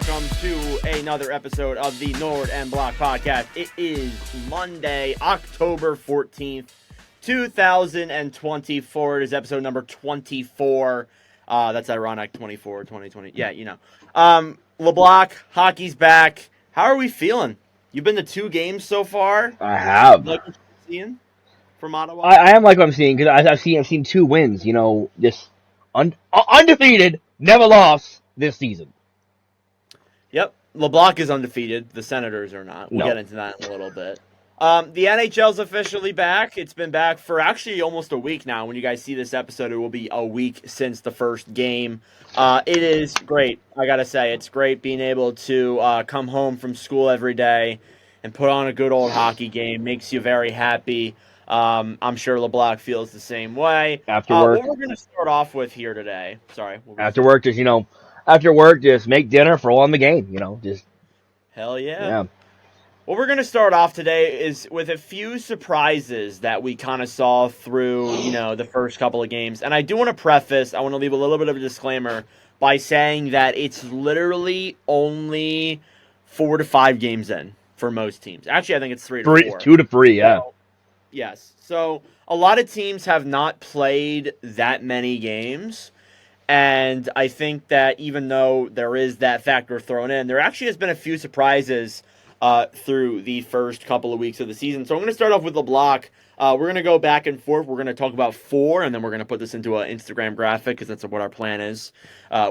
welcome to another episode of the Nord and Block podcast. It is Monday, October 14th, 2024. It is episode number 24. That's ironic, 24, 2020. Yeah, you know. LeBlock, hockey's back. How are we feeling? You've been to 2 games so far. I have. Like what you're seeing from Ottawa? I am like what I'm seeing because I've seen 2 wins. You know, just undefeated, never lost this season. Yep. LeBlanc is undefeated. The Senators are not. We'll get into that in a little bit. The NHL's officially back. It's been back for actually almost a week now. When you guys see this episode, it will be a week since the first game. It is great. I got to say, it's great being able to come home from school every day and put on a good old hockey game. Makes you very happy. I'm sure LeBlanc feels the same way. After work. What we're going to start off with here today. Sorry. After work, just make dinner, throw on the game, just. Hell yeah. Yeah. What we're going to start off today is with a few surprises that we kind of saw through, the first couple of games. And I do want to preface, I want to leave a little bit of a disclaimer by saying that it's literally only 4 to 5 games in for most teams. Actually, I think it's 3 to 4. 2 to 3, yeah. So, yes. So a lot of teams have not played that many games. And I think that even though there is that factor thrown in, there actually has been a few surprises through the first couple of weeks of the season. So I'm going to start off with LeBlanc. We're going to go back and forth. We're going to talk about 4, and then we're going to put this into an Instagram graphic because that's what our plan is.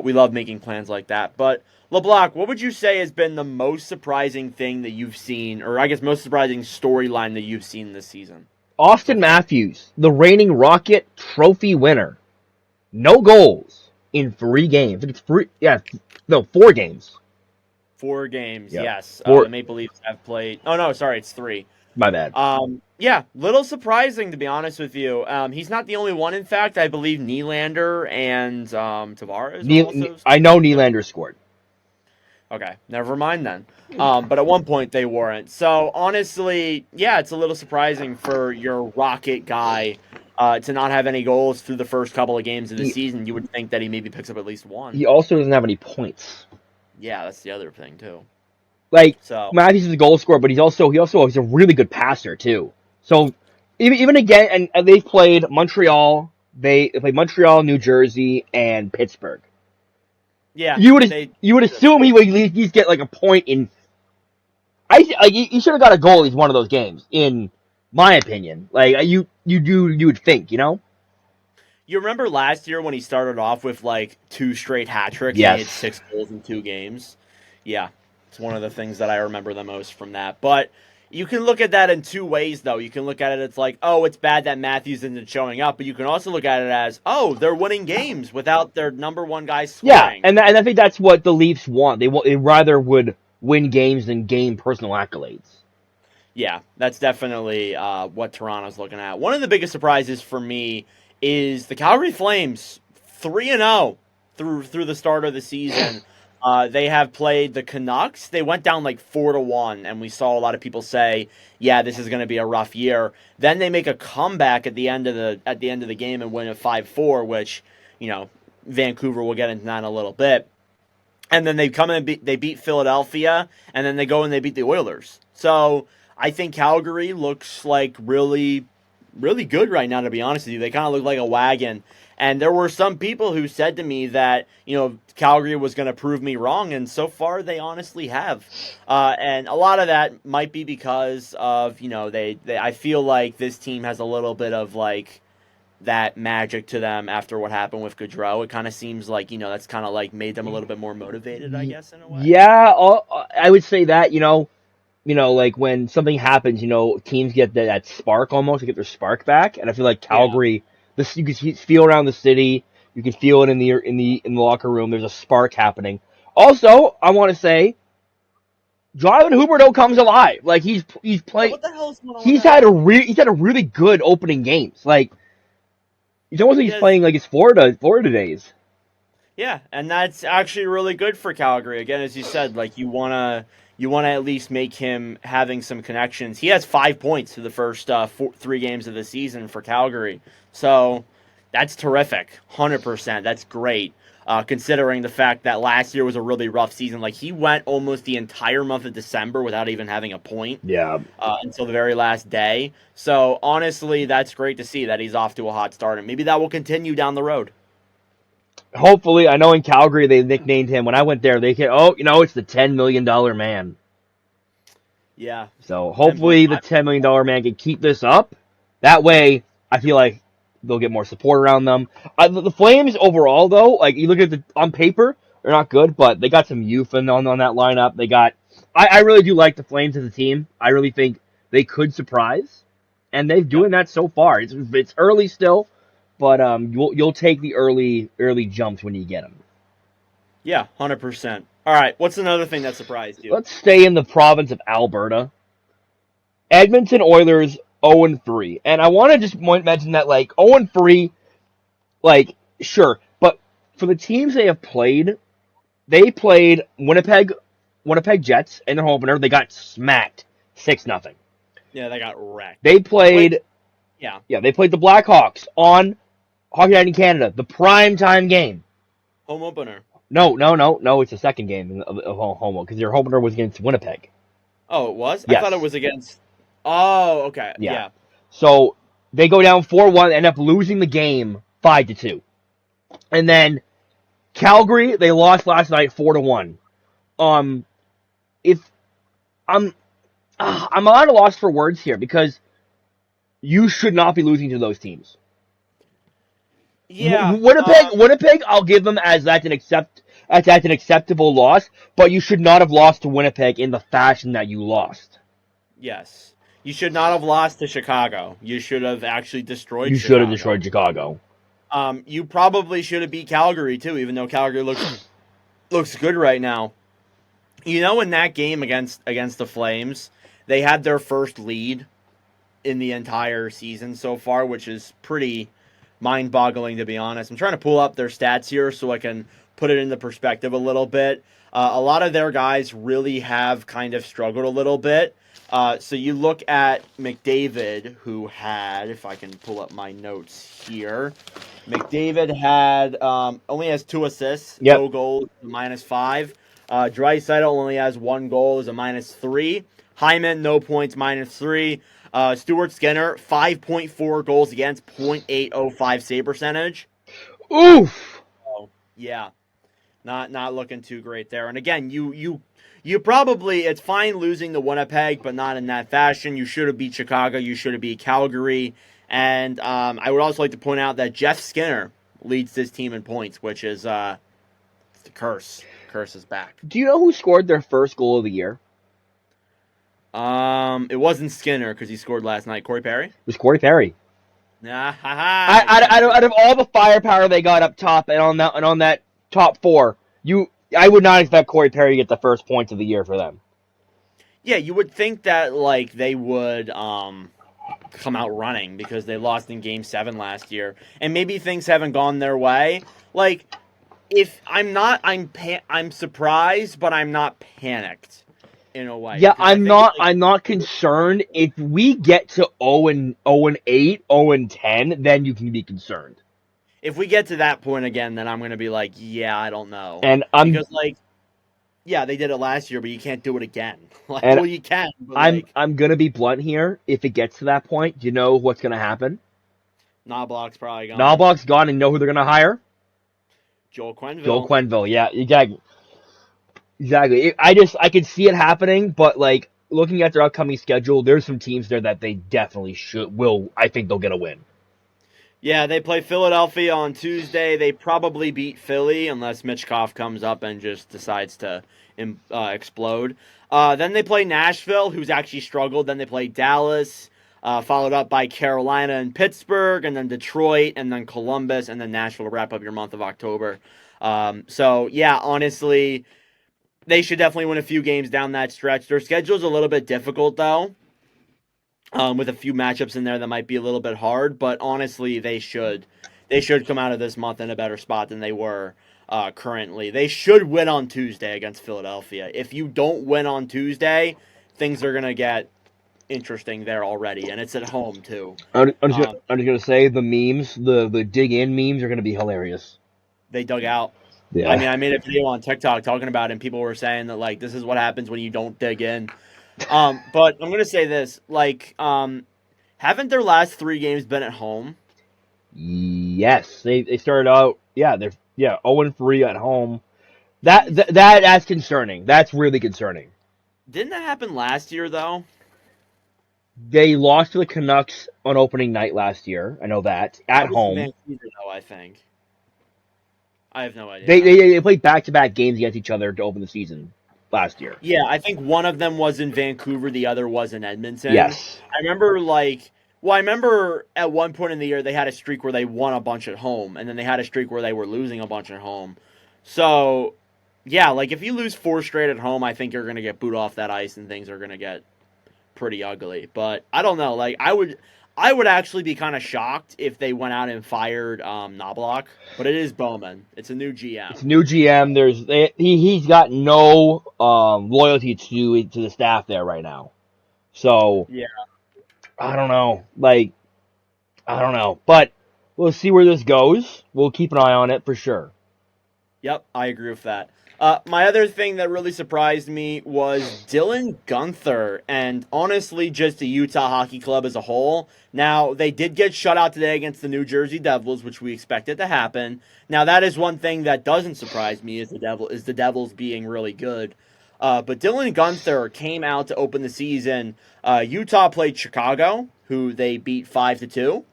We love making plans like that. But LeBlanc, what would you say has been the most surprising thing that you've seen, or I guess most surprising storyline that you've seen this season? Austin Matthews, the reigning Rocket Trophy winner. No goals in 3 games. I think it's 4 games. 4 games, yep. Yes. 4. The Maple Leafs have played. Oh, no, sorry, it's 3. My bad. Yeah, little surprising, to be honest with you. He's not the only one, in fact. I believe Nylander and Tavares I know Nylander scored. Okay, never mind then. But at one point, they weren't. So, honestly, yeah, it's a little surprising for your Rocket guy to not have any goals through the first couple of games of the season. You would think that he maybe picks up at least 1. He also doesn't have any points. Yeah, that's the other thing, too. Matthews is a goal scorer, but he's a really good passer, too. So, even again, and they've played Montreal, they played Montreal, New Jersey, and Pittsburgh. Yeah. You would assume he would at least get, a point in... he should have got a goal in one of those games, in my opinion. You would think, You remember last year when he started off with 2 straight hat tricks? Yes. And he had 6 goals in 2 games. Yeah, it's one of the things that I remember the most from that. But you can look at that in 2 ways, though. You can look at it, it's it's bad that Matthews isn't showing up. But you can also look at it as, they're winning games without their number 1 guy scoring. Yeah, and I think that's what the Leafs want. They rather would win games than gain personal accolades. Yeah, that's definitely what Toronto's looking at. One of the biggest surprises for me is the Calgary Flames 3-0 through the start of the season. They have played the Canucks. They went down 4-1, and we saw a lot of people say, "Yeah, this is going to be a rough year." Then they make a comeback at the end of the game and win at 5-4, which Vancouver will get into that in a little bit. And then they come in and they beat Philadelphia, and then they go and they beat the Oilers. So I think Calgary looks really, really good right now, to be honest with you. They kind of look like a wagon. And there were some people who said to me that, Calgary was going to prove me wrong, and so far they honestly have. And a lot of that might be because of, I feel like this team has a little bit of, that magic to them after what happened with Gaudreau. It kind of seems like, that's kind of, made them a little bit more motivated, I guess, in a way. Yeah, I would say that, when something happens, teams get that spark almost, to get their spark back. And I feel like Calgary, you can feel around the city, you can feel it in the locker room. There's a spark happening. Also, I want to say, Jonathan Huberdeau comes alive. He's playing. What the hell's going on? He's had a really good opening games. It's almost like he's playing his Florida days. Yeah, and that's actually really good for Calgary. Again, as you said, you wanna at least make him having some connections. He has 5 points through the first 3 games of the season for Calgary. So that's terrific. 100%. That's great. considering the fact that last year was a really rough season. Like, he went almost the entire month of December without even having a point Yeah. until the very last day. So, honestly, that's great to see that he's off to a hot start, and maybe that will continue down the road. Hopefully, I know in Calgary they nicknamed him. When I went there, they said, "Oh, it's the $10 million man." Yeah, So 10.5. hopefully the $10 million man can keep this up. That way, I feel like they'll get more support around them. The Flames overall, though, like you look at on paper, they're not good, but they got some youth on that lineup. They got. I really do like the Flames as a team. I really think they could surprise, and they're Yep. doing that so far. It's early still, but you'll take the early jumps when you get them. Yeah, 100%. All right, what's another thing that surprised you? Let's stay in the province of Alberta. Edmonton Oilers 0-3. And I want to just mention that, like, 0-3, like, sure. But for the teams they played Winnipeg Jets in their opener. They got smacked 6-0. Yeah, they got wrecked. They played, Yeah, they played the Blackhawks on Hockey Night in Canada, the prime time game. home opener. No, it's the second game of home because their opener was against Winnipeg. Oh, it was? I Yes. thought it was against. Oh, okay. Yeah. Yeah. So they go down 4-1, end up losing the game 5-2. And then Calgary, they lost last night 4-1. If I'm at a loss for words here because you should not be losing to those teams. Yeah. Winnipeg, I'll give them as that's an acceptable loss, but you should not have lost to Winnipeg in the fashion that you lost. Yes. You should not have lost to Chicago. You should have actually destroyed You Chicago. should have destroyed Chicago. You probably should have beat Calgary, too, even though Calgary looks good right now. In that game against the Flames, they had their first lead in the entire season so far, which is pretty mind-boggling, to be honest. I'm trying to pull up their stats here so I can put it into perspective a little bit. A lot of their guys really have kind of struggled a little bit. So you look at McDavid, who had, if I can pull up my notes here, McDavid had only has 2 assists, Yep. no goals, -5. Draisaitl only has 1 goal, is a -3. Hyman, no points, -3. Stuart Skinner, 5.4 goals against, .805 save percentage. Oof. Oh, yeah, not looking too great there. And again, you probably, it's fine losing to Winnipeg, but not in that fashion. You should have beat Chicago. You should have beat Calgary. And I would also like to point out that Jeff Skinner leads this team in points, which is the curse. Curse is back. Do you know who scored their first goal of the year? It wasn't Skinner because he scored last night. Corey Perry? It was Corey Perry. Nah, ha. Out of all the firepower they got up top and on that top four, I would not expect Corey Perry to get the first points of the year for them. Yeah, you would think that like they would come out running because they lost in Game 7 last year, and maybe things haven't gone their way. Like, if I'm surprised, but I'm not panicked in a way. Yeah, I'm not concerned. If we get to 0-8, 0-10, then you can be concerned. If we get to that point again, then I'm gonna be like, yeah, I don't know, And because yeah, they did it last year, but you can't do it again. Well, you can. But I'm gonna be blunt here. If it gets to that point, do you know what's gonna happen? Knobloch's probably gone. Knobloch's gone, and you know who they're gonna hire? Joel Quenneville. Joel Quenneville. Yeah, exactly. I can see it happening, but like looking at their upcoming schedule, there's some teams there that they definitely will. I think they'll get a win. Yeah, they play Philadelphia on Tuesday. They probably beat Philly unless Mitchkov comes up and just decides to explode. Then they play Nashville, who's actually struggled. Then they play Dallas, followed up by Carolina and Pittsburgh, and then Detroit, and then Columbus, and then Nashville to wrap up your month of October. So, yeah, honestly, they should definitely win a few games down that stretch. Their schedule's a little bit difficult, though. With a few matchups in there that might be a little bit hard, but honestly, they should come out of this month in a better spot than they were currently. They should win on Tuesday against Philadelphia. If you don't win on Tuesday, things are gonna get interesting there already, and it's at home too. I'm just gonna say the memes, the dig in memes are gonna be hilarious. They dug out. I mean, Yeah. I made a video on TikTok talking about it, and people were saying that like this is what happens when you don't dig in. But I'm gonna say this, like, haven't their last 3 games been at home? Yes, they started out. Yeah, they're 0-3 at home. Jeez. That's concerning. That's really concerning. Didn't that happen last year though? They lost to the Canucks on opening night last year. I know that at That was in home. Vancouver though, I think. I have no They idea. they, they played back-to-back games against each other to open the season last year. Yeah, I think one of them was in Vancouver, the other was in Edmonton. Yes. I remember like well, I remember at one point in the year they had a streak where they won a bunch at home, and then they had a streak where they were losing a bunch at home. So yeah, like if you lose 4 straight at home, I think you're gonna get booed off that ice and things are gonna get pretty ugly. But I don't know. Like I would actually be kind of shocked if they went out and fired Knobloch. But it is Bowman. It's a new It's GM. a new GM. He's got no loyalty to the staff there right now. So Yeah. I don't know. Like I don't know, but we'll see where this goes. We'll keep an eye on it for sure. Yep, I agree with that. My other thing that really surprised me was Dylan Gunther, and honestly, just the Utah Hockey Club as a whole. Now, they did get shut out today against the New Jersey Devils, which we expected to happen. Now, that is one thing that doesn't surprise me is the Devils being really good. But Dylan Gunther came out to open the season. Utah played Chicago, who they beat 5-2.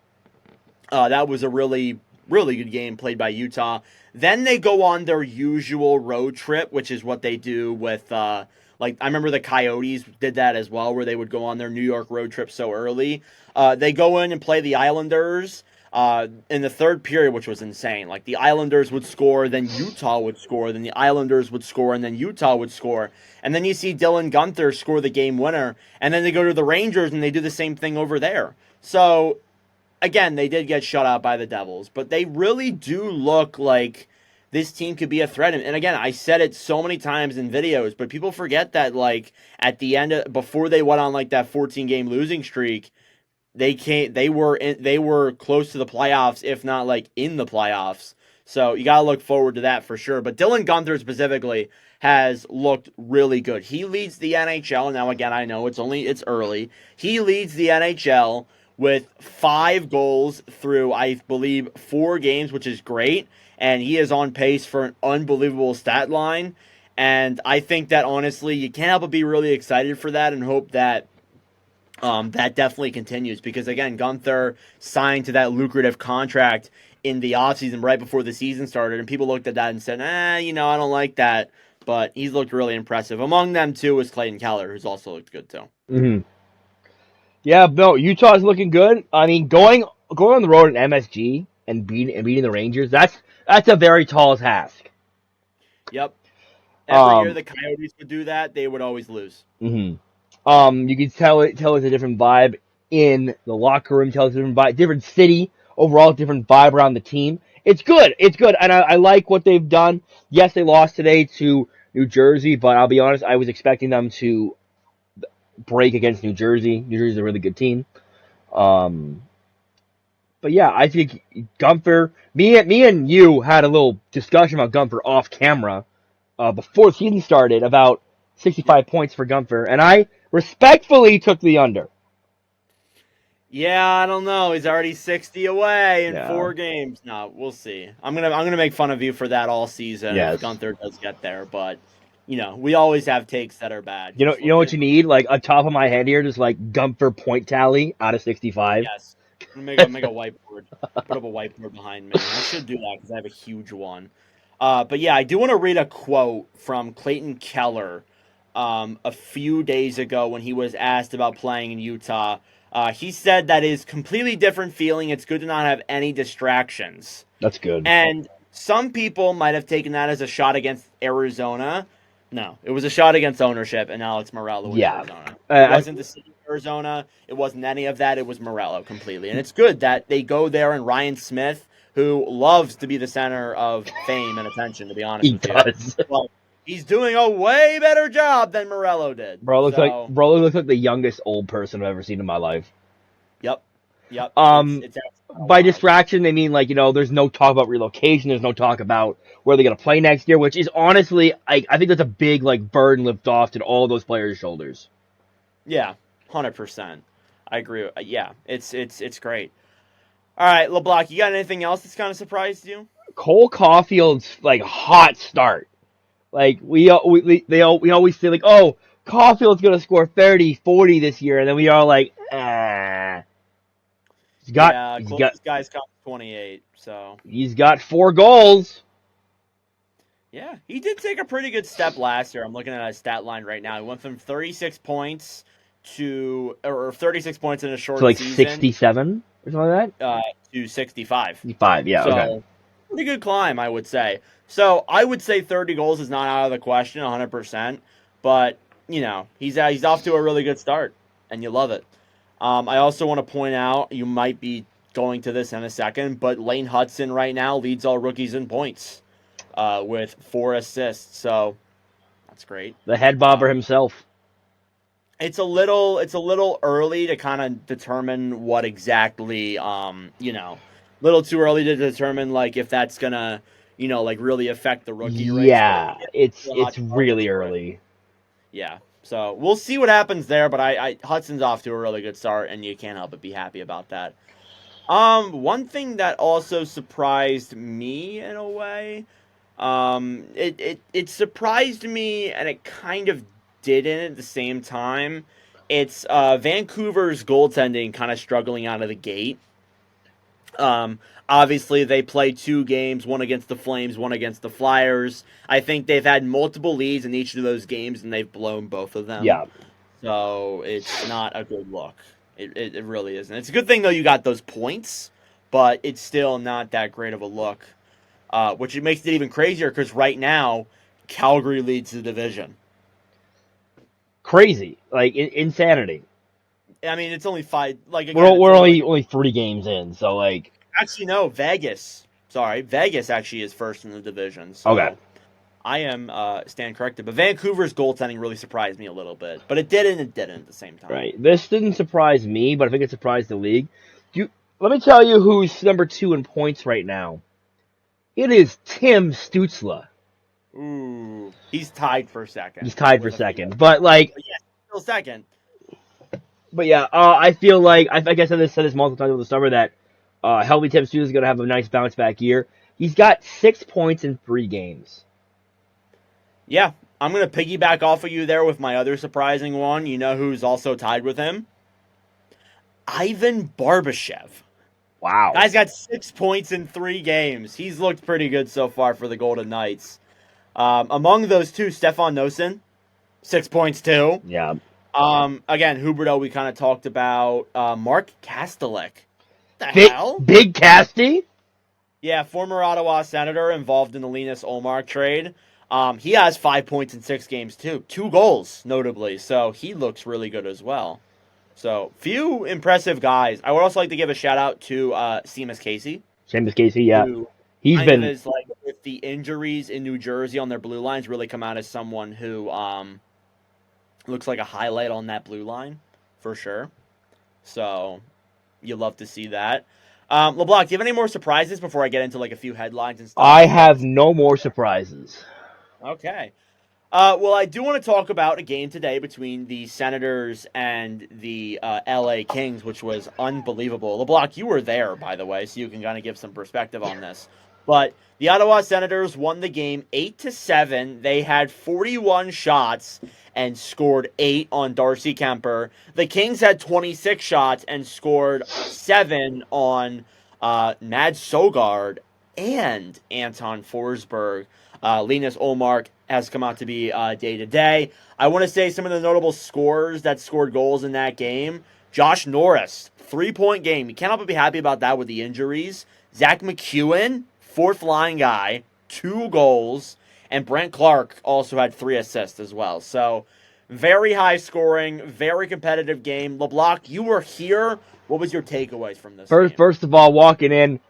That was a really, really good game played by Utah. Then they go on their usual road trip, which is what they do with, like, I remember the Coyotes did that as well, where they would go on their New York road trip so early. They go in and play the Islanders in the third period, which was insane. Like, the Islanders would score, then Utah would score, then the Islanders would score, and then Utah would score. And then you see Dylan Gunther score the game winner, and then they go to the Rangers and they do the same thing over there. So again, they did get shut out by the Devils, but they really do look like this team could be a threat. And again, I said it so many times in videos, but people forget that like at the end of, before they went on like that 14 game losing streak, they were close to the playoffs, if not like in the playoffs. So you got to look forward to that for sure. But Dylan Gunther specifically has looked really good. He leads the NHL now. Again, I know it's early. He leads the NHL with 5 goals through I believe 4 games, which is great. And he is on pace for an unbelievable stat line. And I think that honestly, you can't help but be really excited for that and hope that that definitely continues because again, Gunther signed to that lucrative contract in the offseason right before the season started, and people looked at that and said, I don't like that. But he's looked really impressive. Among them too was Clayton Keller, who's also looked good too. Hmm. Yeah, no, Utah's looking good. I mean, going on the road in MSG and beating the Rangers, that's a very tall task. Yep. Every year Um, the Coyotes would do that, they would always lose. hmm you can tell it's a different vibe in the locker room. Tell it's a different vibe, different city overall, different vibe around the team. It's good. It's good, and I like what they've done. Yes, they lost today to New Jersey, but I'll be honest, I was expecting them to break against New Jersey. New Jersey's a really good team. Um, but yeah, I think Gunther. Me and you had a little discussion about Gunther off camera before the season started about Yep. 65 points for Gunther, and I respectfully took the under. Yeah, I don't know. He's already 60 away in Yeah. 4 games. No, we'll see. I'm gonna make fun of you for that all season if Yes. Gunther does get there, but we always have takes that are bad. You know, Just you know look what at you need? Like on top of my head here, just like Gunther point tally out of 65. yes. I'm gonna make a whiteboard. Put up a whiteboard behind me. I should do that because I have a huge one. But yeah, I do want to read a quote from Clayton Keller a few days ago when he was asked about playing in Utah. He said that is completely different feeling. It's good to not have any distractions. That's good. And some people might have taken that as a shot against Arizona. No, it was a shot against ownership and Alex Morello in Yeah. Arizona. It I, wasn't the city of Arizona. It wasn't any of that. It was Morello completely. And it's good that they go there and Ryan Smith, who loves to be the center of fame and attention, to be honest he with you. does. Well, he's doing a way better job than Morello did. So, Bro looks like the youngest old person I've ever seen in my life. yep. Yep. It's Um, it's by distraction, they mean like, there's no talk about relocation. There's no talk about where they're gonna play next year, which is honestly, I think that's a big like burden lift off to all those players' shoulders. Yeah, 100%. I agree. Yeah, it's great. All right, LeBlanc, you got anything else that's kind of surprised you? Cole Caulfield's like hot start. Like we always say like, oh, Caulfield's gonna score 30, 40 this year, and then we are like, ah. Yeah, He's got closest guy's got 28. So he's got 4 goals. yeah, he did take a pretty good step last year. I'm looking at his stat line right now. He went from 36 points or 36 points in a To short like season 67 or something like that. to 65. 5, yeah, okay. So pretty good climb, I would say. So I would say 30 goals is not out of the question, 100%. But he's off to a really good start, and you love it. I also want to point out, you might be going to this in a second, but Lane Hutson right now leads all rookies in points with 4 assists. So that's great. The head bobber himself. It's a little early to kind of determine what exactly, little too early to determine like if that's gonna, like really affect the rookie race. Yeah, it's really early. Yeah, so we'll see what happens there. But Hudson's off to a really good start, and you can't help but be happy about that. One thing that also surprised me in a way, it surprised me, and it kind of didn't at the same time. It's Vancouver's goaltending kind of struggling out of the gate. Obviously, they play 2 games, one against the Flames, one against the Flyers. I think they've had multiple leads in each of those games, and they've blown both of them. Yeah. So it's not a good look. It really isn't. It's a good thing, though, you got those points, but it's still not that great of a look, which makes it even crazier because right now, Calgary leads the division. Crazy. Like, insanity. I mean, it's only 5. Like again, we're only 3 games in, so like. Actually, no, Vegas. Sorry, Vegas actually is first in the division. So okay. I am stand corrected, but Vancouver's goaltending really surprised me a little bit, but it did and it didn't at the same time. Right. This didn't surprise me, but I think it surprised the league. Let me tell you who's number 2 in points right now. It is Tim Stützle. Ooh, he's tied for second. But like, but yeah, still second. But yeah, I feel like I guess I said this multiple times over the summer that healthy Tim Stützle is going to have a nice bounce back year. He's got 6 points in 3 games. Yeah, I'm going to piggyback off of you there with my other surprising one. You know who's also tied with him? Ivan Barbashev. Wow. Guy's got 6 points in 3 games. He's looked pretty good so far for the Golden Knights. Among those 2, Stefan Noesen, 6 points too. Yeah. Again, Huberdeau we kind of talked about. Mark Kastelik. The hell? Big Casty? Yeah, former Ottawa Senator involved in the Linus Ullmark trade. He has 5 points in 6 games too. 2 goals, notably. So he looks really good as well. So, few impressive guys. I would also like to give a shout out to Seamus Casey. Seamus Casey, yeah. He's been like with the injuries in New Jersey on their blue lines, really come out as someone who looks like a highlight on that blue line for sure. So, you love to see that. LeBlanc, do you have any more surprises before I get into like a few headlines and stuff? I have no more surprises. Okay. Well, I do want to talk about a game today between the Senators and the LA Kings, which was unbelievable. LeBlanc, you were there, by the way, so you can kind of give some perspective on this. But the Ottawa Senators won the game 8-7. They had 41 shots and scored 8 on Darcy Kemper. The Kings had 26 shots and scored 7 on Mads Sogard and Anton Forsberg. Linus Ullmark has come out to be day-to-day. I want to say some of the notable scorers that scored goals in that game. Josh Norris, 3-point game. You can't help but be happy about that with the injuries. Zach McEwen, 4th-line guy, 2 goals. And Brent Clark also had 3 assists as well. So, very high scoring, very competitive game. LeBlanc, you were here. What was your takeaways from this game? First of all, walking in,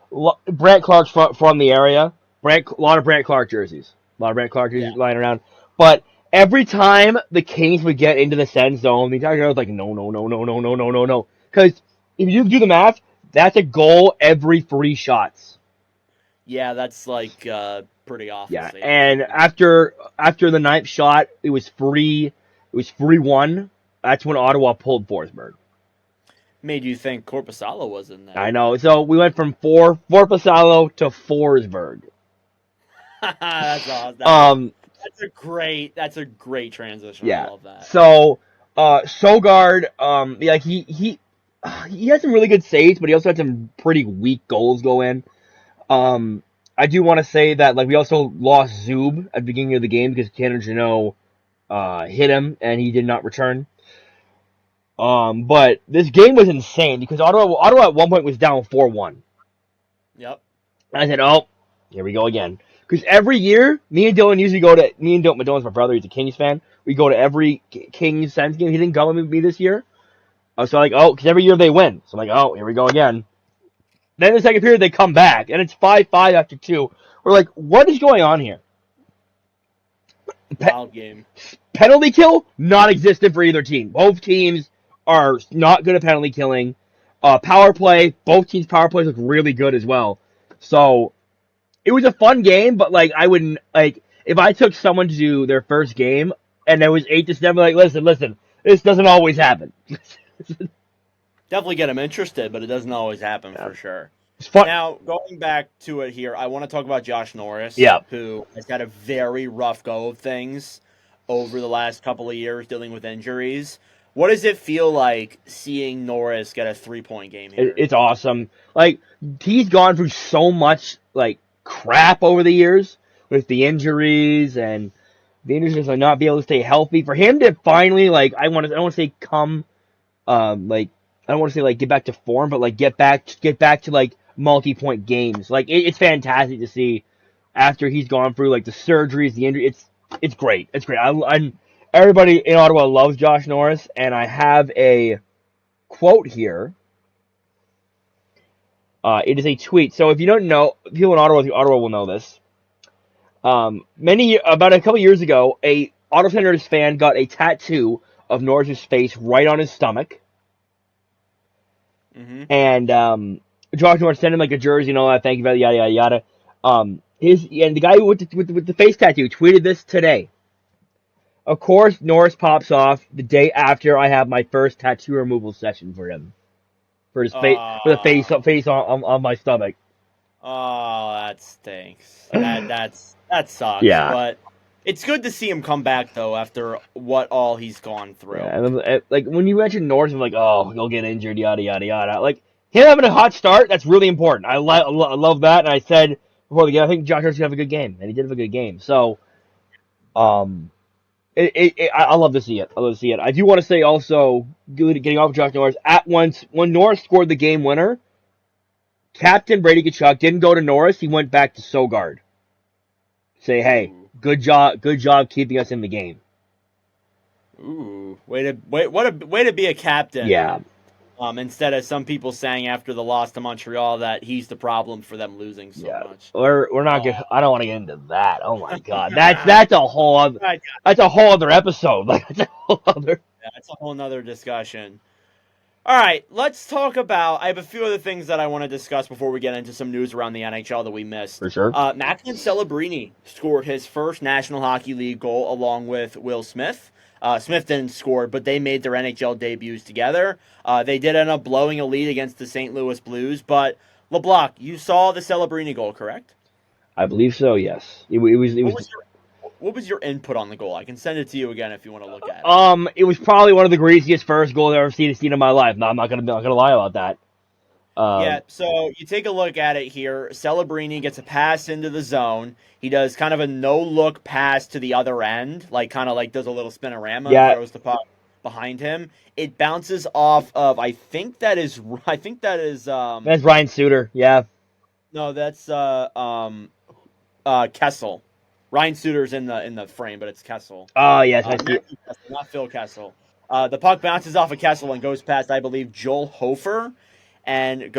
Brent Clark's from the area. A lot of Brent Clark jerseys. Lying around. But every time the Kings would get into the Sens zone, the entire guy was like, no. Because if you do the math, That's a goal every 3 shots. Yeah, that's like pretty awful Yeah, save. and after the ninth shot, it was 3-1. That's when Ottawa pulled Forsberg. Made you think Corpusalo was in I there. know. So we went from Forpasalo to Forsberg. That's awesome. Um, That's a great transition. I yeah. love that. So, Sogard, yeah, he had some really good saves, but he also had some pretty weak goals go in. Um, I do want to say that like we also lost Zub at the beginning of the game because Tanner Janot hit him and he did not return. But this game was insane because Ottawa at one point was down 4-1. Yep. I said, oh, here we go again. Because every year, me and Dylan, Dylan's my brother, he's a Kings fan. We go to every Kings Sens game. He didn't go with me this year. So I'm like, oh, because every year they win. So I'm like, oh, here we go again. Then in the second period, they come back, and it's 5-5 after 2. We're like, what is going on here? Wild game. Penalty kill, not existent for either team. Both teams are not good at penalty killing. Power play, both teams' power plays look really good as well. So, it was a fun game, but like I wouldn't like if I took someone to do their first game and it was 8-7, like listen, this doesn't always happen. Definitely get them interested, but it doesn't always happen Yeah. for sure. It's fun. Now, going back to it here, I want to talk about Josh Norris, Yeah. who has had a very rough go of things over the last couple of years dealing with injuries. What does it feel like seeing Norris get a 3-point game here? It's awesome. Like he's gone through so much like crap over the years with the injuries and the injuries like not be able to stay healthy. For him to finally like I don't want to say come like I don't want to say like get back to form, but like get back to like multi-point games. Like it's fantastic to see after he's gone through like the surgeries, the injury. It's great. It's great. I'm everybody in Ottawa loves Josh Norris, and I have a quote here. It is a tweet. So if you don't know, people in Ottawa will know this. About a couple years ago, a Ottawa Senators fan got a tattoo of Norris's face right on his stomach. Mm-hmm. And Josh Norris sent him like a jersey and all that. Thank you, yada yada yada. The guy with the face tattoo tweeted this today. Of course, Norris pops off the day after I have my first tattoo removal session for him, for his face, for the face on my stomach. Oh, that stinks. That sucks. Yeah. But it's good to see him come back though after what all he's gone through. Yeah, and like when you mentioned Norris, I'm like, oh, he'll get injured, yada yada yada. Like him having a hot start, that's really important. I love that, and I said before the game, I think Josh Norris gonna have a good game, and he did have a good game. So, I love to see it. I love to see it. I do want to say also, getting off of Josh Norris, at once when Norris scored the game winner, Captain Brady Tkachuk didn't go to Norris. He went back to Sogard. Say, hey, good job keeping us in the game. Ooh, what a way to be a captain. Yeah. Instead of some people saying after the loss to Montreal that he's the problem for them losing so much. We're not gonna. I don't want to get into that. Oh my god, that's a whole other episode. Like that's a whole other. Yeah, that's a whole nother discussion. All right, let's talk about. I have a few other things that I want to discuss before we get into some news around the NHL that we missed. For sure. Macklin Celebrini scored his first National Hockey League goal along with Will Smith. Smith didn't score, but they made their NHL debuts together. They did end up blowing a lead against the St. Louis Blues, but LeBlanc, you saw the Celebrini goal, correct? I believe so. Yes. What was your input on the goal? I can send it to you again if you want to look at it. It was probably one of the greasiest first goals I've ever seen in my life. No, I'm not gonna lie about that. Yeah, so you take a look at it here. Celebrini gets a pass into the zone. He does kind of a no-look pass to the other end, kind of does a little spinorama and throws the puck behind him. It bounces off of, I think that is That's Ryan Suter, yeah. No, that's Kessel. Ryan Suter's in the frame, but it's Kessel. Oh, yes, I see. Not Phil Kessel. The puck bounces off of Kessel and goes past, I believe, Joel Hofer. and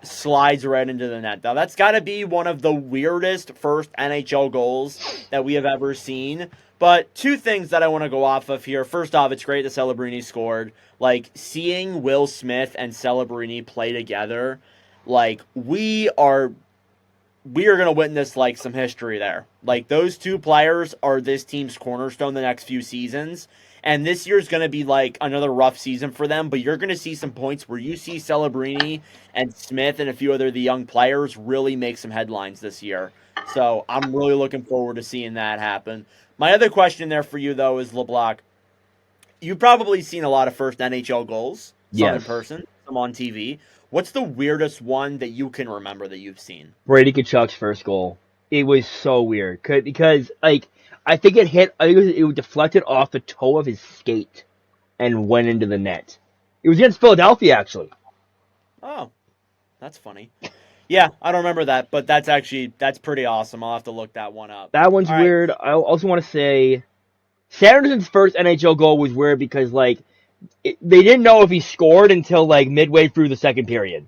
slides right into the net. Now that's got to be one of the weirdest first NHL goals that we have ever seen. But two things that I want to go off of here. First off, it's great that Celebrini scored. Like seeing Will Smith and Celebrini play together, like we are going to witness like some history there. Like those two players are this team's cornerstone the next few seasons. And this year's going to be like another rough season for them, but you're going to see some points where you see Celebrini and Smith and a few other the young players really make some headlines this year. So I'm really looking forward to seeing that happen. My other question there for you though is LeBlanc. You've probably seen a lot of first NHL goals, some in Yes. person, some on TV. What's the weirdest one that you can remember that you've seen? Brady Kachuk's first goal. It was so weird because like I think it hit. I think it deflected off the toe of his skate and went into the net. It was against Philadelphia actually. Oh, that's funny. Yeah, I don't remember that, but that's pretty awesome. I'll have to look that one up. That one's All right. weird. I also want to say Sanderson's first NHL goal was weird because like they didn't know if he scored until like midway through the second period.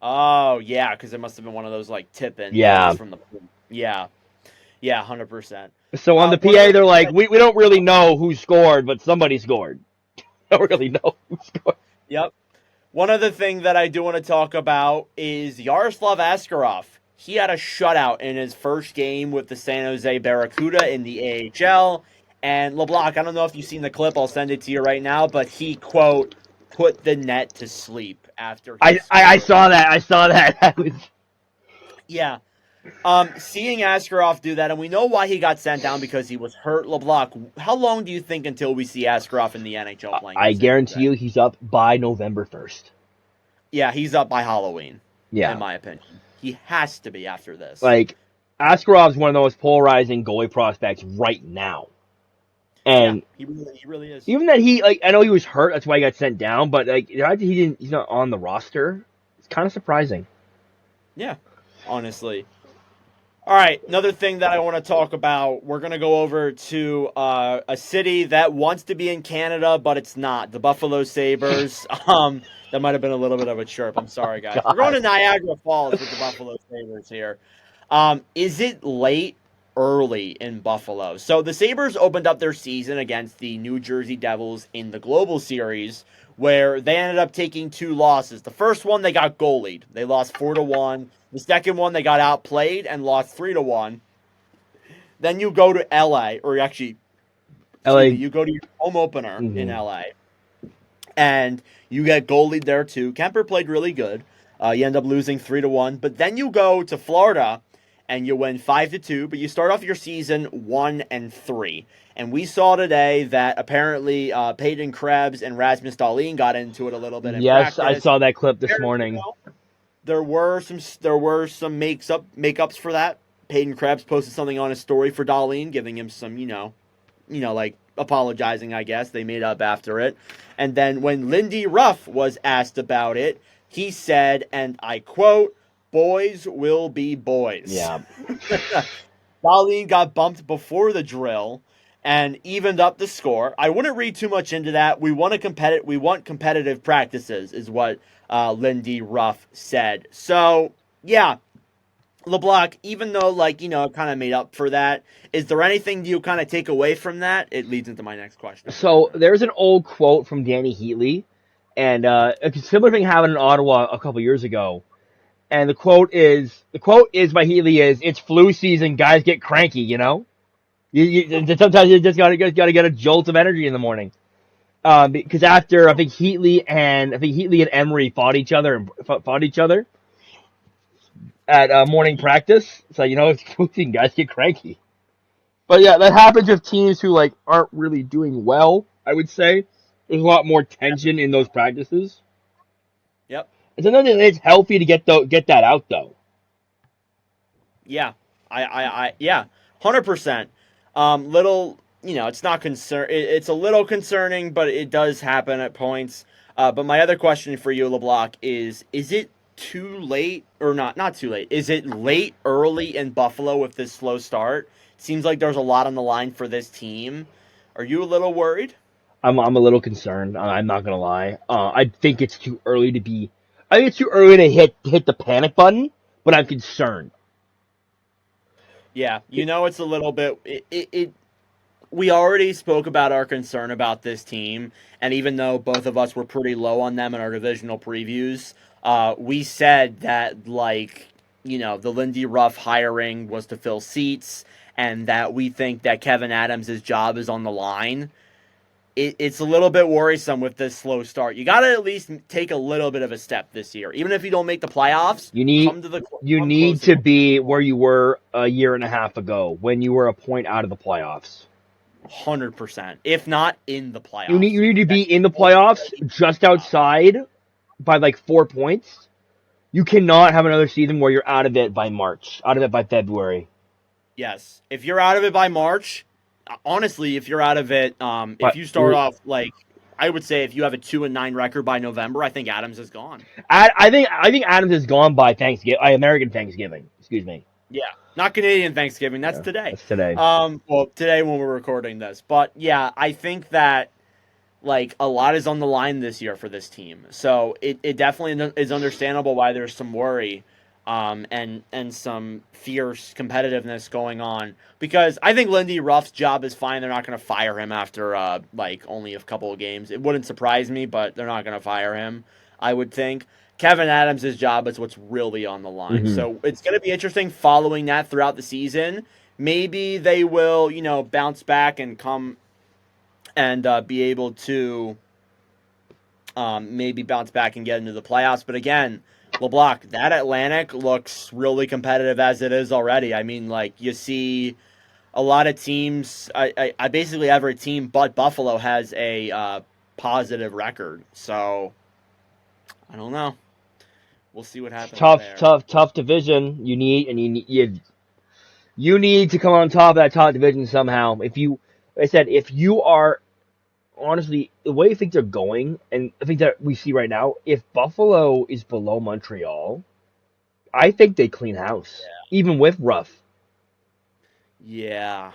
Oh, yeah, because it must have been one of those like tip-in Yeah. goals from the yeah, yeah, 100%. So on the One of PA, the they're things like, that we don't really know who scored, but somebody scored. Don't really know who scored. yep. One other thing that I do want to talk about is Yaroslav Askarov. He had a shutout in his first game with the San Jose Barracuda in the AHL. And LeBlanc, I don't know if you've seen the clip. I'll send it to you right now. But he, quote, put the net to sleep after he I scored. saw that. I saw that. That was Yeah. Seeing Askarov do that, and we know why he got sent down because he was hurt. LeBlanc, how long do you think until we see Askarov in the NHL playing I for San guarantee Jose? you he's up by November 1st. Yeah, he's up by Halloween, in Yeah. my opinion. He has to be after this. Like, Askarov's one of the most polarizing goalie prospects right now. Yeah, And he really is. even that I know he was hurt, that's why he got sent down, but like, he's not on the roster. It's kind of surprising. Yeah, honestly. All right, another thing that I want to talk about. We're going to go over to a city that wants to be in Canada, but it's not. The Buffalo Sabres. That might have been a little bit of a chirp. I'm sorry, guys. We're going God. to Niagara Falls with the Buffalo Sabres here. Is it late, early in Buffalo? So the Sabres opened up their season against the New Jersey Devils in the Global Series, where they ended up taking two losses. The first one, they got goalied. They lost 4-1. The second one, they got outplayed and lost 3-1. Then you go to LA, or actually, excuse me, LA. you go to your home opener in Mhm. LA, and you get goalied there too. Kemper played really good. You end up losing 3-1, but then you go to Florida and you win 5-2. But you start off your season 1-3, and we saw today that apparently Peyton Krebs and Rasmus Dahlin got into it a little bit in Yes, I practice. saw that clip this There, morning. there were some makeups for that. Peyton Krebs posted something on his story for Dahlin, giving him some like apologizing. I guess they made up after it. And then when Lindy Ruff was asked about it, he said, and I quote, "Boys will be boys." Yeah. Dahlin got bumped before the drill and evened up the score. I wouldn't read too much into that. We want competitive practices, is what Lindy Ruff said. So yeah, LeBlanc, even though it kind of made up for that, is there anything you kind of take away from that? It leads into my next question. So there's an old quote from Danny Heatley, and a similar thing happened in Ottawa a couple years ago. And the quote is by Heatley is, "It's flu season, guys get cranky, you know. Sometimes you just gotta get a jolt of energy in the morning." Because after I think Heatley and Emery fought each other at morning practice, so it's flu season, guys get cranky. But yeah, that happens with teams who aren't really doing well. I would say there's a lot more tension in those practices. Yep. And sometimes it's healthy to get that out though. Yeah. Yeah. 100%. Little, it's not it's a little concerning, but it does happen at points. But my other question for you, LeBlanc, is it too late or not? Not too late. Is it late, early in Buffalo with this slow start? Seems like there's a lot on the line for this team. Are you a little worried? I'm a little concerned. I'm not gonna lie. I think it's too early to be I think it's too early to hit the panic button, but I'm concerned. Yeah, it's a little bit. We already spoke about our concern about this team, and even though both of us were pretty low on them in our divisional previews, we said that the Lindy Ruff hiring was to fill seats, and that we think that Kevin Adams' job is on the line. It's a little bit worrisome with this slow start. You got to at least take a little bit of a step this year, even if you don't make the playoffs. You need you Come need close to enough. be where you were a year and a half ago when you were a point out of the playoffs. 100%. If not in the You playoffs, need to be that's in the the only way playoffs you can just make the playoffs. outside by like 4 points. You cannot have another season where you're out of it by March, out of it by February. Yes. If you're out of it by March, honestly, if you're out of it, if But you start off I would say if you have a 2-9 record by November, I think Adams is gone. I think Adams is gone by Thanksgiving, American Thanksgiving. Excuse me. Yeah, not Canadian Thanksgiving. That's Yeah, today. that's today. Well, today when we're recording this, but yeah, I think that a lot is on the line this year for this team. So it definitely is understandable why there's some worry and some fierce competitiveness going on because I think Lindy Ruff's job is fine. They're not going to fire him after only a couple of games. It wouldn't surprise me, but they're not going to fire him. I would think Kevin Adams' job is what's really on the line. Mm-hmm. So it's going to be interesting following that throughout the season. Maybe they will, bounce back and come and be able to maybe bounce back and get into the playoffs. But again, LeBlanc, that Atlantic looks really competitive as it is already. I mean, you see a lot of teams. I basically every team but Buffalo has a positive record. So I don't know. We'll see what It's happens tough, there. tough, tough division. You need to come on top of that top division somehow. Like I said, if you are honestly, the way I think they're going, and I think that we see right now, if Buffalo is below Montreal, I think they clean house, even with Ruff. Yeah.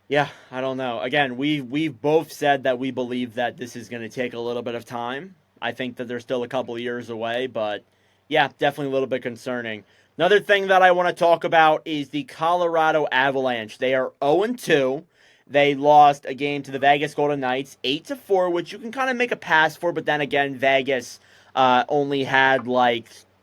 Yeah, I don't know. Again, we've both said that we believe that this is going to take a little bit of time. I think that they're still a couple years away, but yeah, definitely a little bit concerning. Another thing that I want to talk about is the Colorado Avalanche. They are 0-2. They lost a game to the Vegas Golden Knights 8-4, which you can kind of make a pass for, but then again, Vegas only had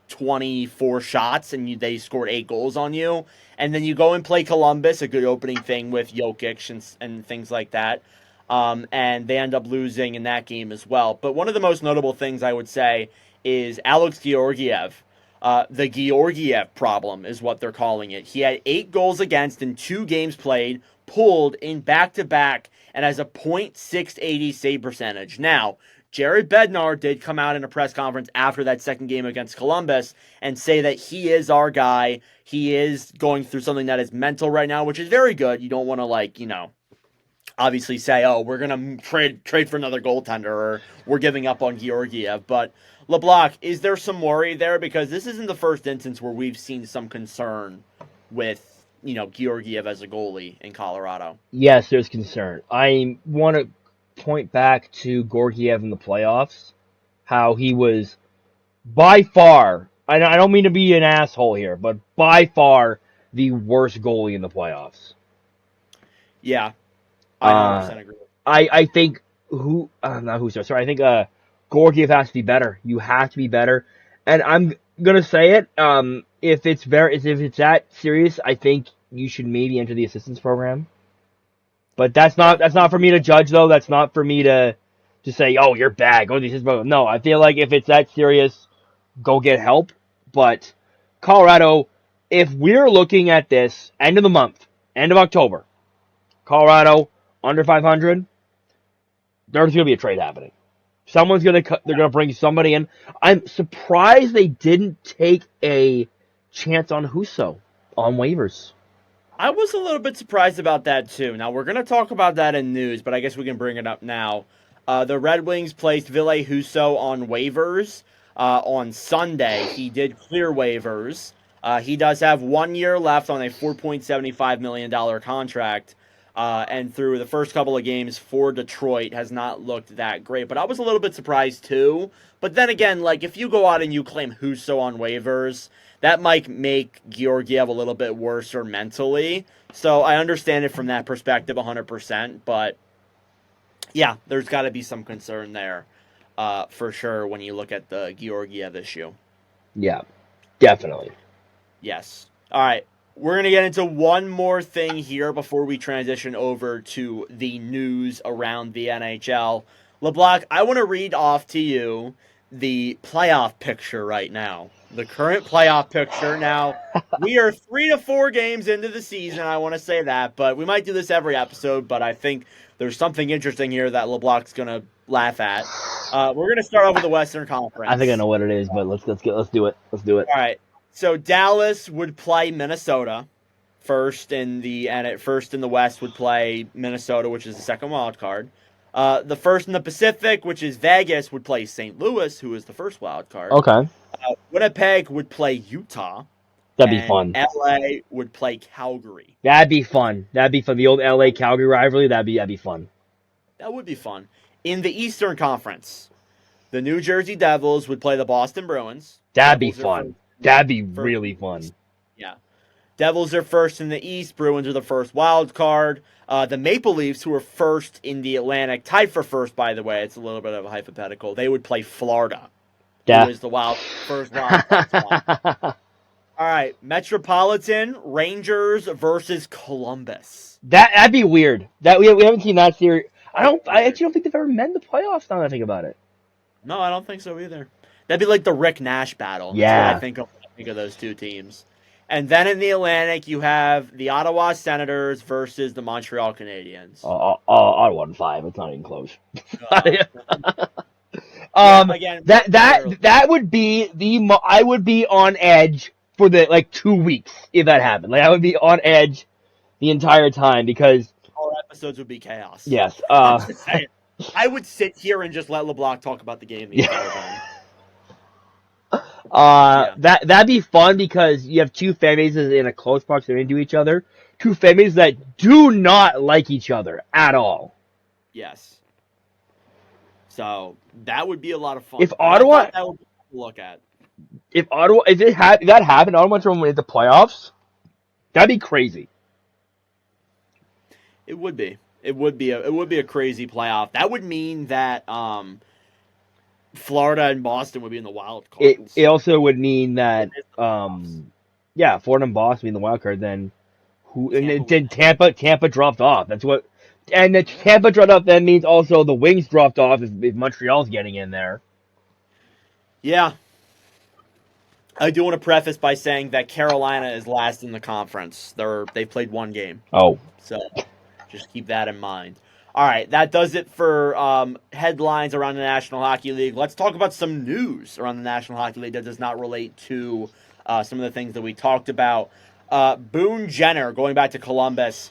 24 shots and they scored 8 goals on you. And then you go and play Columbus, a good opening thing with Jokic and things like that. And they end up losing in that game as well. But one of the most notable things I would say is Alex Georgiev. The Georgiev problem is what they're calling it. He had 8 goals against in 2 games played, pulled in back to back, and has a .680 save percentage. Now, Jared Bednar did come out in a press conference after that second game against Columbus and say that he is our guy. He is going through something that is mental right now, which is very good. You don't want to obviously say, "Oh, we're gonna trade for another goaltender," or "We're giving up on Georgiev." But LeBlanc, is there some worry there because this isn't the first instance where we've seen some concern with Georgiev as a goalie in Colorado? Yes, there's concern. I want to point back to Gorgiev in the playoffs, how he was by far, I don't mean to be an asshole here, but by far the worst goalie in the playoffs. Yeah, I Uh, 100% agree. I think not who, sorry, I think Gorgiev has to be better. You have to be better, and I'm gonna say it. If it's that serious, I think you should maybe enter the assistance program. But Yeah, that's not for me to judge though. That's not for me to say, oh, you're bad. Go to the assistance program. No, I feel like if it's that serious, go get help. But Colorado, if we're looking at this end of the month, end of October, Colorado under 500, there's going to be a trade happening. They're going to bring somebody in. I'm surprised they didn't take a chance on Husso on waivers. I was a little bit surprised about that too. Now we're going to talk about that in news, but I guess we can bring it up now. The Red Wings placed Ville Husso on waivers on Sunday. He did clear waivers. He does have 1 year left on a $4.75 million contract. and through the first couple of games for Detroit has not looked that great. But I was a little bit surprised too. But then again, like if you go out and you claim Husso on waivers, that might make Georgiev a little bit worse or mentally. So I understand it from that perspective 100%. But yeah, there's got to be some concern there for sure when you look at the Georgiev issue. Yeah, definitely. Yes. All right. We're going to get into one more thing here before we transition over to the news around the NHL. LeBlanc, I want to read off to you the playoff picture right now. The current playoff picture. Now, we are 3 to 4 games into the season. I want to say that, but we might do this every episode. But I think there's something interesting here that LeBlanc's going to laugh at. We're going to start off with the Western I think I Conference. know what it is, but let's do it. Let's do it. All right. So Dallas would play Minnesota first in the West would play Minnesota, which is the second wild card. The first in the Pacific, which is Vegas, would play St. Louis, who is the first wild card. Okay, Winnipeg would play Utah, that'd be and fun. LA would play Calgary. That'd be fun. That'd be fun. The old LA Calgary rivalry. That'd be fun. That would be fun. In the Eastern Conference, the New Jersey Devils would play the Boston Bruins. That'd be Devils are fun. That'd be first really fun. Yeah. Devils are first in the East. Bruins are the first wild card. The Maple Leafs, who are first in the Atlantic, tied for first, by the way. It's a little bit of a hypothetical. They would play Florida, Yeah. who is the first wild card spot. All right, Metropolitan Rangers versus Columbus. That'd be weird. That we haven't seen that series. I actually don't think they've ever met in the playoffs. Now that I think about it. No, I don't think so either. That'd be like the Rick Nash battle. That's Yeah. what I think of when I think of those two teams. And then in the Atlantic, you have the Ottawa Senators versus the Montreal Canadiens. Ottawa in 5. It's not even close. Again, That would be I would be on edge for the 2 weeks if that happened. I would be on edge the entire time because all episodes would be chaos. yes. I would sit here and just let LeBlanc talk about the game the entire time. That'd be fun because you have two fan bases in a close proximity to each other. Two fan bases that do not like each other at all. Yes. So that would be a lot of fun. If Ottawa, that would be fun to look at. if that happened, Ottawa to win the playoffs, that'd be crazy. It would be. It would be a crazy playoff. That would mean that Florida and Boston would be in the wild cards. It also would mean that Florida and Boston be in the wild card. Then Tampa dropped off. That's what. And the Tampa dropped off. That means also the Wings dropped off if Montreal's getting in there. Yeah. I do want to preface by saying that Carolina is last in the conference. They've played one game. Oh. So just keep that in mind. All right, that does it for headlines around the National Hockey League. Let's talk about some news around the National Hockey League that does not relate to some of the things that we talked about. Boone Jenner, going back to Columbus,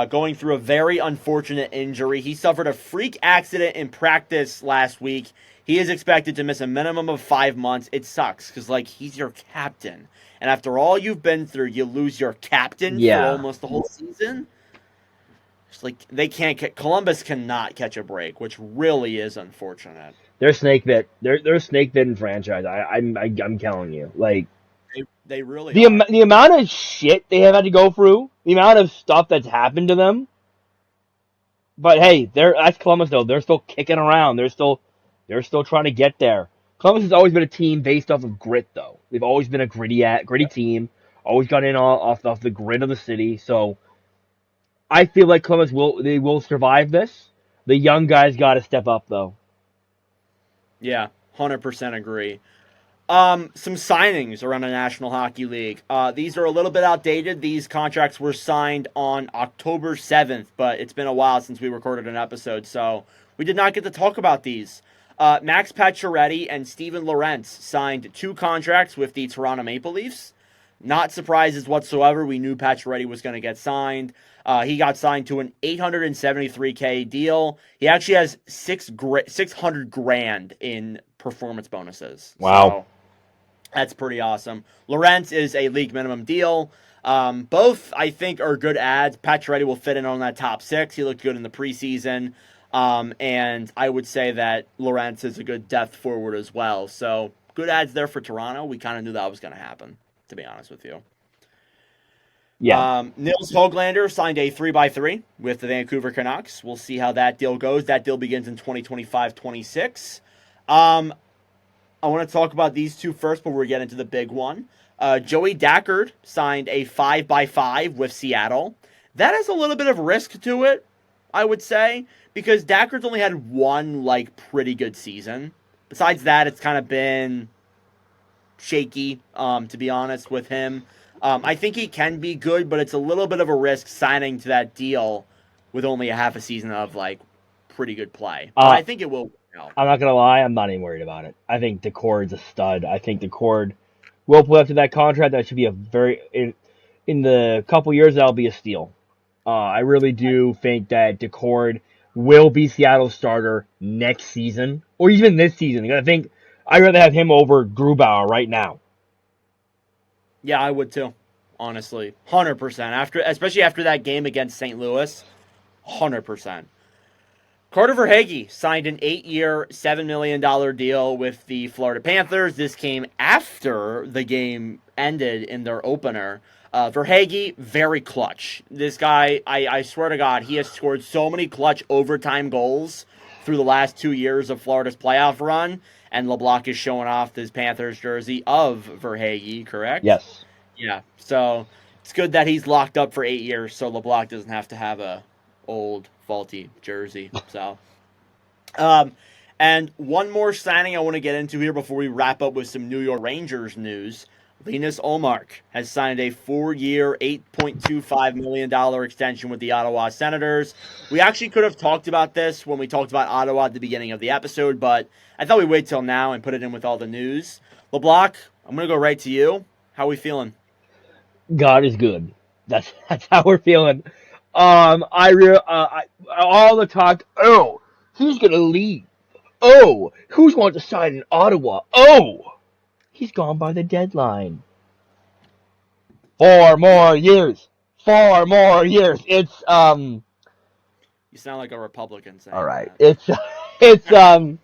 going through a very unfortunate injury. He suffered a freak accident in practice last week. He is expected to miss a minimum of 5 months. It sucks because, he's your captain. And after all you've been through, you lose your captain for almost the whole season. It's Columbus cannot catch a break, which really is unfortunate. They're snake bit. They're a snake bitten franchise. I'm telling you. They really the amount of shit they have had to go through, the amount of stuff that's happened to them. But hey, that's Columbus though. They're still kicking around. They're still trying to get there. Columbus has always been a team based off of grit though. They've always been a gritty team. Always got in off the grit of the city. So I feel like Columbus will survive this. The young guys got to step up though. Yeah, 100% agree. Some signings around the National Hockey League. These are a little bit outdated. These contracts were signed on October 7th, but it's been a while since we recorded an episode, so we did not get to talk about these. Max Pacioretty and Steven Lorentz signed 2 contracts with the Toronto Maple Leafs. Not surprises whatsoever. We knew Pacioretty was going to get signed. He got signed to an $873K deal. He actually has $600,000 in performance bonuses. Wow. So that's pretty awesome. Lorentz is a league minimum deal. Both, I think, are good ads. Pacioretty will fit in on that top six. He looked good in the preseason. And I would say that Lorentz is a good depth forward as well. So good ads there for Toronto. We kind of knew that was going to happen, to be honest with you. Yeah. Nils Hoglander signed a 3x3 with the Vancouver Canucks. We'll see how that deal goes. That deal begins in 2025-26. I want to talk about these two first before we get into the big one. Joey Dackard signed a 5x5 with Seattle. That has a little bit of risk to it, I would say, because Dackard's only had one, pretty good season. Besides that, it's kind of been shaky, to be honest with him. I think he can be good, but it's a little bit of a risk signing to that deal with only a half a season of, pretty good play. But I think it will work out. I'm not gonna lie, I'm not even worried about it. I think Decord's a stud. I think Decord will play up to that contract. That should be in the couple years that'll be a steal. I really do think that Decord will be Seattle's starter next season, or even this season. I think I'd rather have him over Grubauer right now. Yeah, I would too. Honestly, 100%. Especially after that game against St. Louis, 100%. Carter Verhaeghe signed an 8-year, $7 million deal with the Florida Panthers. This came after the game ended in their opener. Verhaeghe, very clutch. This guy, I swear to God, he has scored so many clutch overtime goals through the last 2 years of Florida's playoff run. And LeBlanc is showing off his Panthers jersey of Verhaeghe, correct? Yes. Yeah, so it's good that he's locked up for 8 years so LeBlanc doesn't have to have a old, faulty jersey. So, and one more signing I want to get into here before we wrap up with some New York Rangers news. Linus Ullmark has signed a 4-year, $8.25 million extension with the Ottawa Senators. We actually could have talked about this when we talked about Ottawa at the beginning of the episode, but I thought we'd wait till now and put it in with all the news. LeBlanc, I'm going to go right to you. How are we feeling? God is good. That's how we're feeling. All the talk. Oh, he's gonna leave. Oh, who's going to sign in Ottawa? Oh, he's gone by the deadline. 4 more years. 4 more years. It's You sound like a Republican saying All right. that.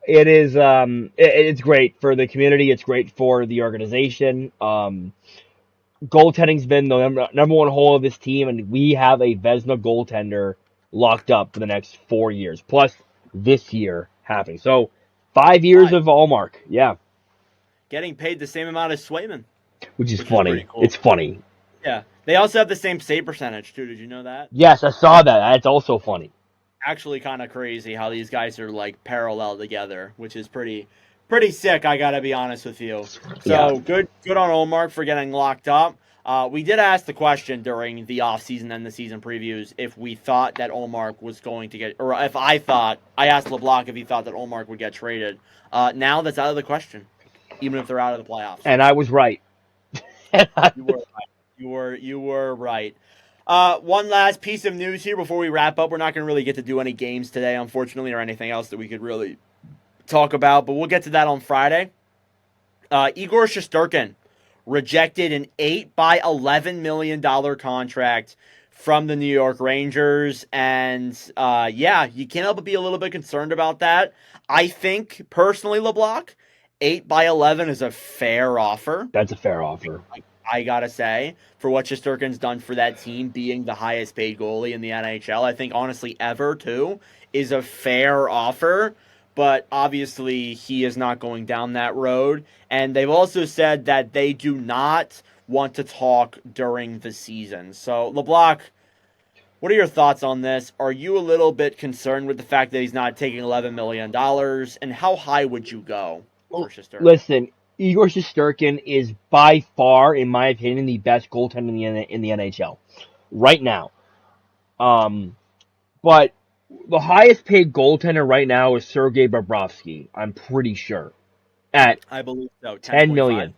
It's great for the community. It's great for the organization. Goaltending's been the number one hole of this team, and we have a Vezina goaltender locked up for the next 4 years, plus this year happening. So 5 years of Ullmark, yeah. Getting paid the same amount as Swayman. Which is funny. Cool. It's funny. Yeah. They also have the same save percentage, too. Did you know that? Yes, I saw that. That's also funny. Actually kind of crazy how these guys are, parallel together, which is pretty sick, I gotta be honest with you. So, good on Ullmark for getting locked up. We did ask the question during the offseason and the season previews if we thought that Ullmark was going to get, or if I asked LeBlanc if he thought that Ullmark would get traded. Now that's out of the question, even if they're out of the playoffs. And I was right. You were right. One last piece of news here before we wrap up. We're not going to really get to do any games today, unfortunately, or anything else that we could really talk about, but we'll get to that on Friday. Igor Shesterkin rejected an $8 million contract from the New York Rangers, and you can't help but be a little bit concerned about that. I think, personally, LeBlanc, $8 million is a fair offer. That's a fair offer. I gotta say, for what Shesterkin's done for that team, being the highest paid goalie in the NHL, I think, honestly, ever, too, is a fair offer. But obviously, he is not going down that road. And they've also said that they do not want to talk during the season. So, LeBlanc, what are your thoughts on this? Are you a little bit concerned with the fact that he's not taking $11 million? And how high would you go for Shesterkin? Listen, Igor Shesterkin is by far, in my opinion, the best goaltender in the NHL right now. But the highest paid goaltender right now is Sergei Bobrovsky, I'm pretty sure. I believe so. $10 million.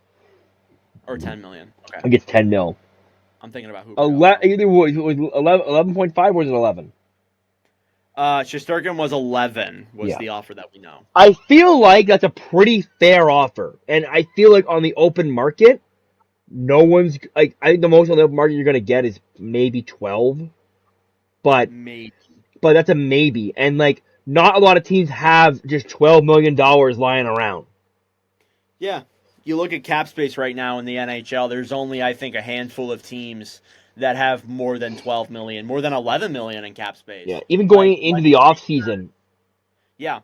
Or $10 million. Okay. I think it's 10 mil. I'm thinking about who. Either was 11.5 or was it 11? Shesterkin was 11 the offer that we know. I feel like that's a pretty fair offer. And I feel like on the open market, no one's like I think the most on the open market you're gonna get is maybe 12, but Maybe. that's a maybe, and like not a lot of teams have just $12 million lying around. Yeah. You look at cap space right now in the NHL, there's only I think a handful of teams that have more than 12 million, more than 11 million in cap Yeah, space. even Like going into when the the off Rangers, season, yeah.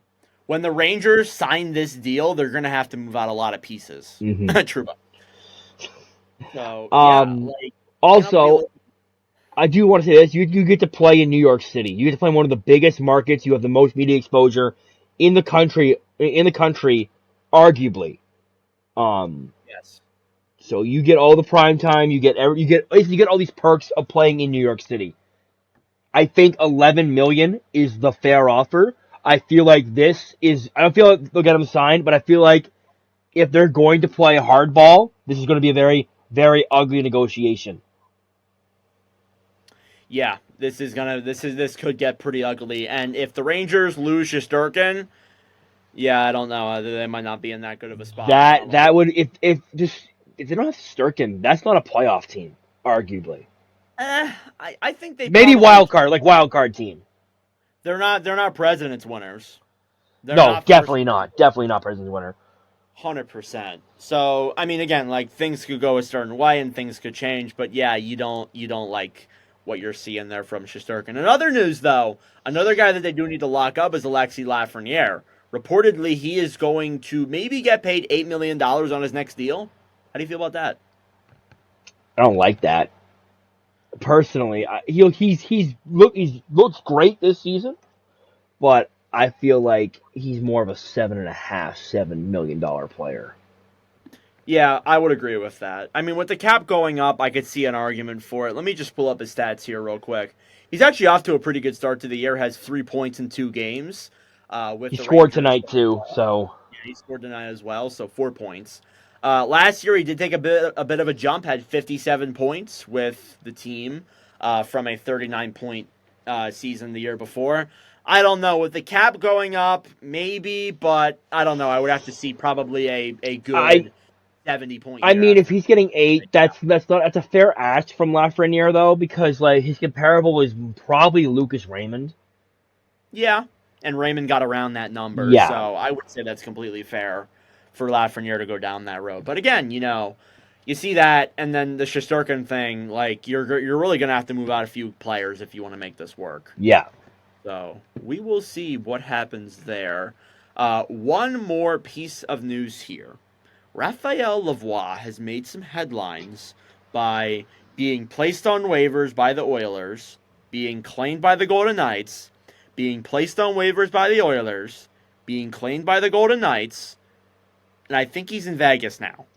When the Rangers sign this deal, they're going to have to move out a lot of pieces. hmm Truba. So, yeah, um, like can't also really I do want to say this: you get to play in New York City. You get to play in one of the biggest markets. You have the most media exposure in the country. Arguably. Um, yes. so you get all the prime time. You get all these perks of playing in New York City. I think 11 million is the fair offer. I feel like this is. I don't feel like they'll get him signed, but I feel like if they're going to play hardball, this is going to be a very, very ugly negotiation. Yeah, this could get pretty ugly and if the Rangers lose Shesterkin, yeah, I don't know. They might not be in that good of a spot in the That long. would if they don't have Sturkin, that's not a playoff team, arguably. I think they Maybe probably wild can. card, like wild card team. They're not presidents winners. They're No, not first place. definitely not President's winner. 100%. So I mean, again, like things could go a certain way and things could change, but yeah, you don't like what you're seeing there from Shesterkin. In other news, though, another guy that they do need to lock up is Alexis Lafreniere. Reportedly, he is going to maybe get paid $8 million on his next deal. How do you feel about that? I don't like that personally. He's looks great this season, but I feel like he's more of a $7.5 million player. Yeah, I would agree with that. I mean, with the cap going up, I could see an argument for it. Let me just pull up his stats here real quick. He's actually off to a pretty good start to the year. Has 3 points in 2 games with He the scored Rangers. tonight too, so Yeah, he scored tonight as well, so 4 points. Last year, he did take a bit of a jump. Had 57 points with the team from a 39 point season the year before. I don't know with the cap going up, maybe, but I don't know. I would have to see probably a I good 70 point I year mean, if after. he's getting 8, that's a fair ask from Lafreniere though, because like his comparable is probably Lucas Raymond. Yeah, and Raymond got around that number, Yeah, so I would say that's completely fair for Lafreniere to go down that road. But again, you see that, and then the Shesterkin thing. Like you're really gonna have to move out a few players if you want to make this work. yeah. So we will see what happens there. One more piece of news here. Raphael Lavoie has made some headlines by being placed on waivers by the Oilers, being claimed by the Golden Knights, being placed on waivers by the Oilers, being claimed by the Golden Knights, and I think he's in Vegas now.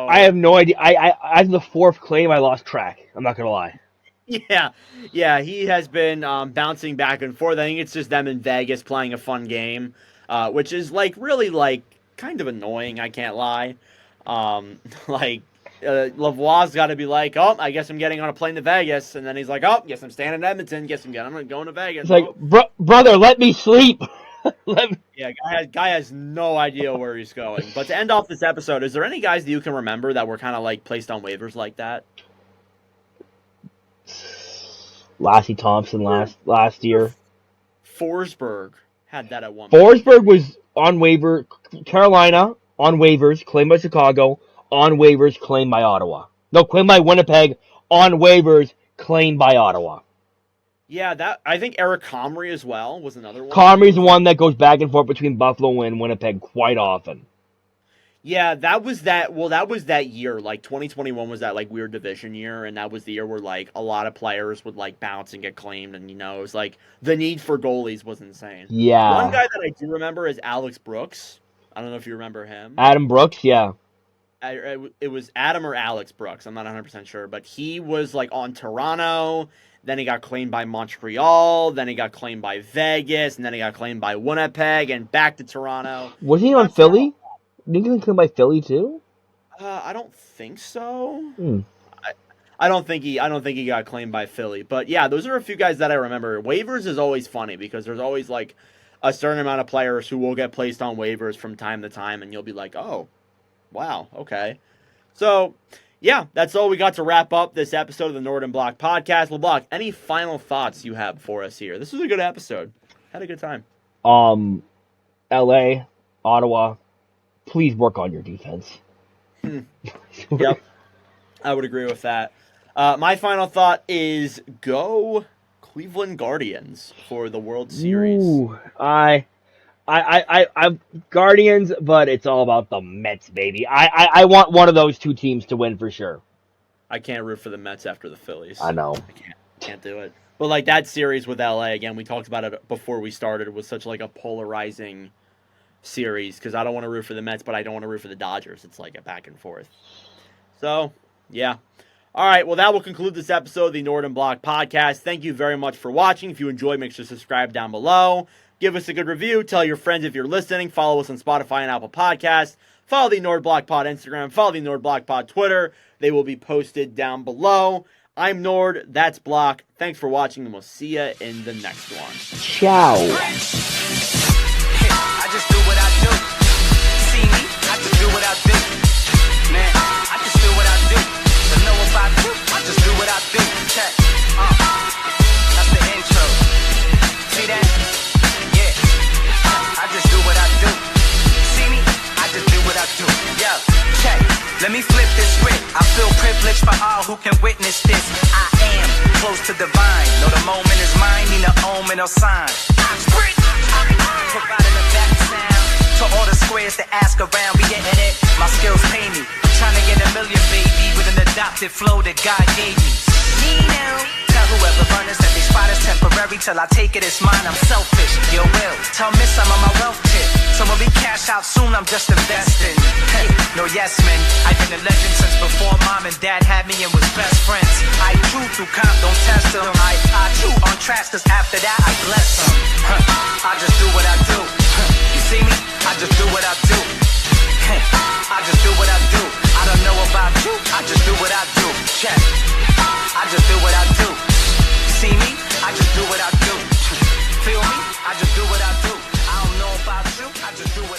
I So have no idea. As the fourth claim, I lost track. I'm not gonna lie. yeah, yeah, he has been bouncing back and forth. I think it's just them in Vegas playing a fun game, which is like really like kind of annoying. I can't lie. Like Lavoie's got to be like, oh, I guess I'm getting on a plane to Vegas, and then he's like, oh, guess I'm staying in Edmonton. Guess I'm going to It's Vegas. like, Oh, brother, let me sleep. let me... yeah, guy has no idea where he's going. But to end off this episode, is there any guys that you can remember that were kind of like placed on waivers like that? Lassie Thompson Or, last or year. Forsberg had that at one point, Forsberg didn't he? was on waiver. Carolina on waivers, claimed by Chicago. On waivers, claimed by Ottawa. No, claimed by Winnipeg. On waivers, claimed by Ottawa. Yeah, that I think Eric Comrie as well was another one who Comrie's the was like, one that goes back and forth between Buffalo and Winnipeg quite often. yeah, that was that. Well, that was that year. Like 2021 was that like weird division year, and that was the year where like a lot of players would like bounce and get claimed, and it was like the need for goalies was insane. One Yeah. guy that I do remember is Alex Brooks. I don't know if you remember him. Adam Brooks, yeah. It was Adam or Alex Brooks. I'm not 100% sure, but he was like on Toronto. Then he got claimed by Montreal. Then he got claimed by Vegas, and then he got claimed by Winnipeg, and back to Toronto. Was he on Not sure. Philly? Didn't he get claimed by Philly too? I don't think so. Hmm. I, I don't think he got claimed by Philly. But yeah, those are a few guys that I remember. Waivers is always funny because there's always like a certain amount of players who will get placed on waivers from time to time, and you'll be like, oh, wow, okay. So, yeah, that's all we got to wrap up this episode of the Northern Block Podcast. LeBlanc, any final thoughts you have for us here? This was a good episode. Had a good time. LA, Ottawa, please work on your defense. Yep, I would agree with that. My final thought is go Cleveland Guardians for the World Series. Ooh, I'm Guardians, but it's all about the Mets, baby. I want one of those two teams to win for sure. I can't root for the Mets after the Phillies. I know. I can't do it. But like that series with LA, again, we talked about it before we started, was such like a polarizing series because I don't want to root for the Mets, but I don't want to root for the Dodgers. It's like a back and forth. So, yeah. All right, well, that will conclude this episode of the Northern Block Podcast. Thank you very much for watching. If you enjoyed, make sure to subscribe down below. Give us a good review. Tell your friends if you're listening. Follow us on Spotify and Apple Podcasts. Follow the Nord Block Pod Instagram. Follow the Nord Block Pod Twitter. They will be posted down below. I'm Nord. That's Block. Thanks for watching, and we'll see you in the next one. Ciao. I just do what I do. See me? I just do what I do. Man, I just do what I do. To know about you, I just do what I do. Check. That's the intro. See that? Yeah. I just do what I do. See me? I just do what I do. Yo, check. Let me flip this script. I feel privileged for all who can witness this. I am close to divine. Know the moment is mine, need an omen or sign. Providing a back sound to all the squares that ask around. Be getting it, my skills pay me. Trying to get a million, baby, with an adopted flow that God gave me. Me now. Tell whoever runners that they spot is temporary till I take it, it's mine. I'm selfish. Your will. Tell Miss I'm on my wealth tip. So when we cash out soon, I'm just investing. Hey, no yes men. I've been a legend since before mom and dad had me and was best friends. I chew through comp, don't test them. I chew on tracks, cause after that I bless them. I just do what I do. You see me? I just do what I do. I just do what I do. I don't know about you. I just do what I do. Check. I just do what I do. You see me? I just do what I do. Feel me? I just do what I do. I don't know about you. I just do what I do.